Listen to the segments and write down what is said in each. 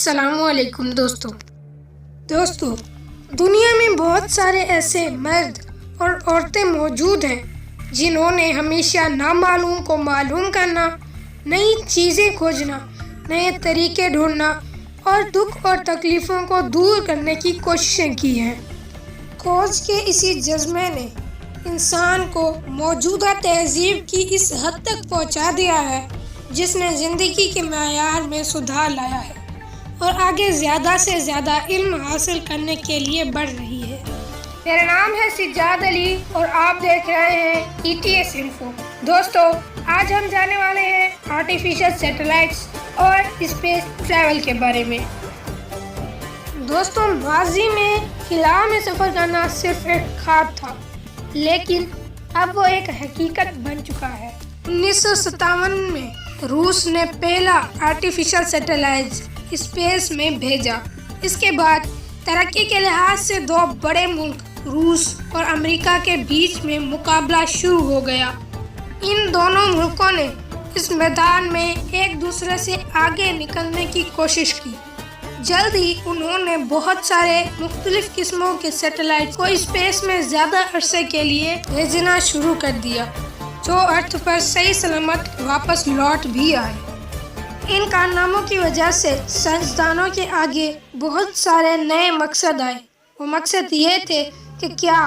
अस्सलाम वालेकुम दोस्तों दुनिया में बहुत सारे ऐसे मर्द और औरतें मौजूद हैं जिन्होंने हमेशा नामालूम को मालूम करना, नई चीज़ें खोजना, नए तरीके ढूंढना और दुख और तकलीफ़ों को दूर करने की कोशिशें की हैं। खोज के इसी जज्बे ने इंसान को मौजूदा तहज़ीब की इस हद तक पहुंचा दिया है जिसने ज़िंदगी के मयार में सुधार लाया है और आगे ज़्यादा से ज़्यादा इल्म हासिल करने के लिए बढ़ रही है। मेरा नाम है सिजाद अली और आप देख रहे हैं ETS इन्फो। दोस्तों, आज हम जाने वाले हैं आर्टिफिशियल सैटेलाइट्स और स्पेस ट्रैवल के बारे में। दोस्तों, माजी में खिला में सफ़र करना सिर्फ एक ख्वाब था, लेकिन अब वो एक हकीकत बन चुका है। 1957 में रूस ने पहला आर्टिफिशियल सैटेलाइट स्पेस में भेजा। इसके बाद तरक्की के लिहाज से दो बड़े मुल्क रूस और अमेरिका के बीच में मुकाबला शुरू हो गया। इन दोनों मुल्कों ने इस मैदान में एक दूसरे से आगे निकलने की कोशिश की। जल्द ही उन्होंने बहुत सारे मुख्तलिफ किस्मों के सैटेलाइट को स्पेस में ज़्यादा अरसे के लिए भेजना शुरू कर दिया, जो अर्थ पर सही सलामत वापस लौट भी आए। इन कारनामों की वजह से साइंसदानों के आगे बहुत सारे नए मकसद आए। वो मकसद ये थे कि क्या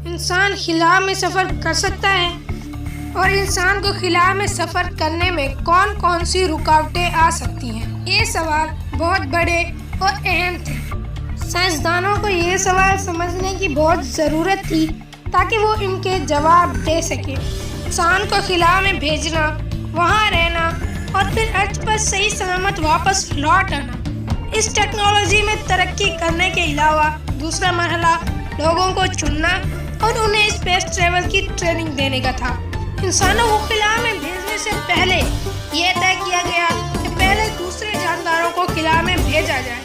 इंसान खिला में सफ़र कर सकता है और इंसान को खिला में सफ़र करने में कौन कौन सी रुकावटें आ सकती हैं। ये सवाल बहुत बड़े और अहम थे। साइंसदानों को ये सवाल समझने की बहुत ज़रूरत थी ताकि वो इनके जवाब दे सके। इंसान को खिला में भेजना, वहाँ रहना और फिर अर्थ पर सही सलामत वापस लौट आना। इस टेक्नोलॉजी में तरक्की करने के अलावा दूसरा मरहला लोगों को चुनना और उन्हें स्पेस ट्रैवल की ट्रेनिंग देने का था। इंसानों को खिला में भेजने से पहले यह तय किया गया कि पहले दूसरे जानदारों को खिला में भेजा जाए,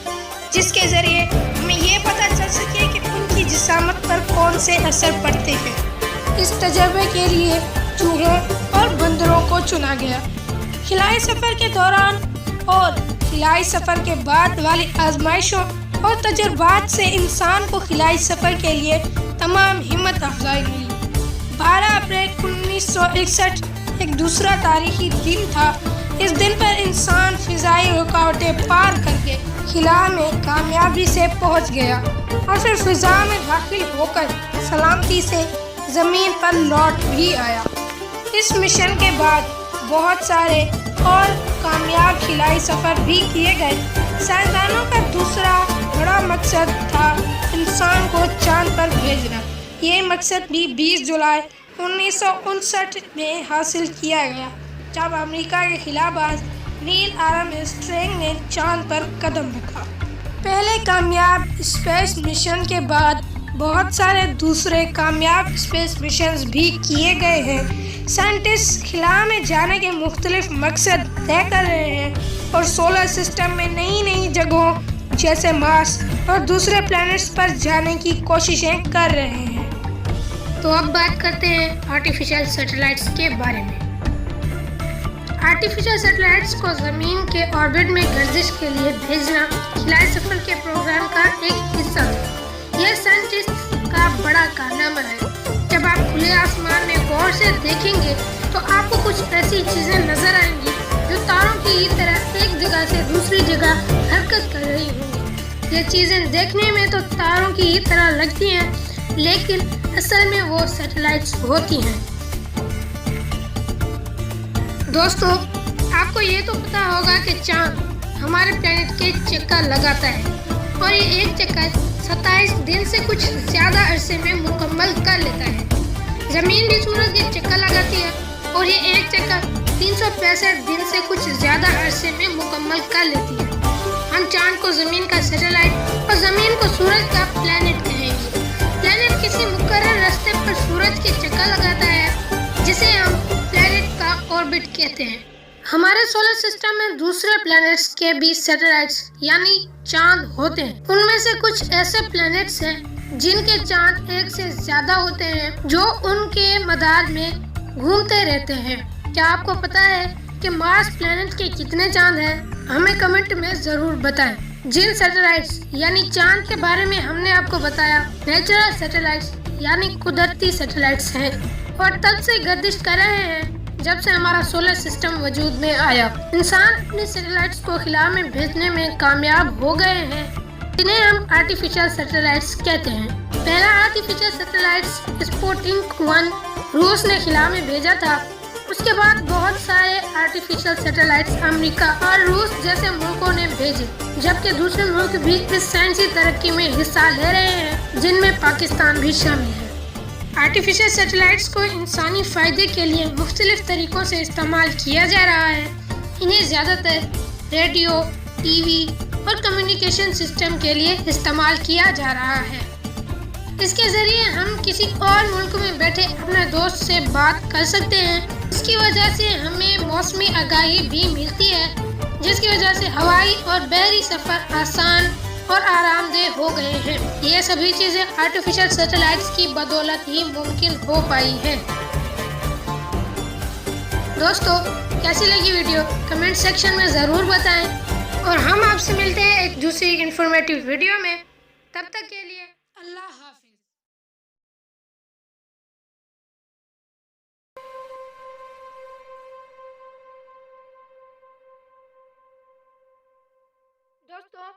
जिसके ज़रिए हमें ये पता चल सके कि उनकी जिस्मात पर कौन से असर पड़ते हैं। इस तजर्बे के लिए चूहों और बंदरों को चुना गया। खिलाई सफ़र के दौरान और खिलाई सफ़र के बाद वाली आजमाइशों और तजुर्बात से इंसान को खिलाई सफ़र के लिए तमाम हिम्मत अफजाई मिली। 12 अप्रैल 1961 एक दूसरा तारीखी दिन था। इस दिन पर इंसान फ़िज़ाई रुकावटें पार करके खिला में कामयाबी से पहुंच गया और फिर फ़िज़ा में दाखिल होकर सलामती से ज़मीन पर लौट भी आया। इस मिशन के बाद बहुत सारे और कामयाब खिलाई सफ़र भी किए गए। साइंसदानों का दूसरा बड़ा मकसद था इंसान को चांद पर भेजना। ये मकसद भी 20 जुलाई 1959 में हासिल किया गया, जब अमेरिका के खिलाबाज नील आर्मस्ट्रॉन्ग ने चांद पर कदम रखा। पहले कामयाब स्पेस मिशन के बाद बहुत सारे दूसरे कामयाब स्पेस मिशंस भी किए गए हैं। साइंटिस्ट खिला में जाने के मुख्तलिफ मकसद तय कर रहे हैं और सोलर सिस्टम में नई नई जगहों जैसे मार्स और दूसरे प्लैनेट्स पर जाने की कोशिशें कर रहे हैं। तो अब बात करते हैं आर्टिफिशियल सैटेलाइट्स के बारे में। आर्टिफिशियल सैटेलाइट्स को ज़मीन के ऑर्बिट में गर्दिश के लिए भेजना खिलाई सफ़र के प्रोग्राम का एक हिस्सा है। यह साइंटिस्ट का बड़ा कारनामा है। जब आप खुले आसमान में गौर से देखेंगे तो आपको कुछ ऐसी चीज़ें नजर आएंगी जो तारों की तरह एक जगह से दूसरी जगह हरकत कर रही होंगी। ये चीज़ें देखने में तो तारों की तरह लगती हैं, लेकिन असल में वो सैटेलाइट्स होती हैं। दोस्तों, आपको ये तो पता होगा कि चाँद हमारे प्लेनेट के चक्कर लगाता है और ये एक चक्कर 27 दिन से कुछ ज़्यादा अरसे में मुकम्मल कर लेता है। ज़मीन भी सूरज के चक्कर लगाती है और ये एक चक्कर 365 दिन से कुछ ज़्यादा अरसे में मुकम्मल कर लेती है। हम चाँद को ज़मीन का सैटेलाइट और ज़मीन को सूरज का प्लैनेट कहेंगे। प्लैनेट किसी मुकर्रर रास्ते पर सूरज के चक्कर लगाता है, जिसे हम प्लैनेट का ऑर्बिट कहते हैं। हमारे सोलर सिस्टम में दूसरे प्लैनेट्स के भी सैटेलाइट्स यानी चांद होते हैं। उनमें से कुछ ऐसे प्लैनेट्स हैं जिनके चांद एक से ज्यादा होते हैं, जो उनके मदार में घूमते रहते हैं। क्या आपको पता है कि मार्स प्लैनेट के कितने चांद हैं? हमें कमेंट में जरूर बताएं। جن سیٹلائٹس یعنی چاند کے بارے میں ہم نے آپ کو بتایا نیچرل سیٹلائٹس یعنی قدرتی سیٹلائٹس ہیں اور تب سے گردش کر رہے ہیں جب سے ہمارا سولر سسٹم وجود میں آیا۔ انسان اپنے سیٹلائٹس کو خلا میں بھیجنے میں کامیاب ہو گئے ہیں جنہیں ہم آرٹیفیشل سیٹلائٹس کہتے ہیں۔ پہلا آرٹیفیشل سیٹلائٹس اسپوتنک 1 روس نے خلا میں بھیجا تھا۔ اس کے بعد بہت سارے آرٹیفیشل سیٹلائٹس امریکہ اور روس جیسے ملکوں نے بھیجے، جبکہ دوسرے ملک بھی اس سائنسی ترقی میں حصہ لے رہے ہیں جن میں پاکستان بھی شامل ہے۔ آرٹیفیشل سیٹلائٹس کو انسانی فائدے کے لیے مختلف طریقوں سے استعمال کیا جا رہا ہے۔ انہیں زیادہ تر ریڈیو، ٹی وی اور کمیونیکیشن سسٹم کے لیے استعمال کیا جا رہا ہے۔ اس کے ذریعے ہم کسی اور ملک میں بیٹھے اپنے دوست سے بات کر سکتے ہیں۔ اس کی وجہ سے ہمیں موسمی آگاہی بھی ملتی ہے، جس کی وجہ سے ہوائی اور بحری سفر آسان اور آرام دہ ہو گئے ہیں۔ یہ سبھی چیزیں آرٹیفیشل سیٹلائٹس کی بدولت ہی ممکن ہو پائی ہیں۔ دوستو، کیسی لگی ویڈیو کمنٹ سیکشن میں ضرور بتائیں اور ہم آپ سے ملتے ہیں ایک دوسری انفارمیٹیو ویڈیو میں۔ تب تک کے لیے اللہ حافظ۔ دوستو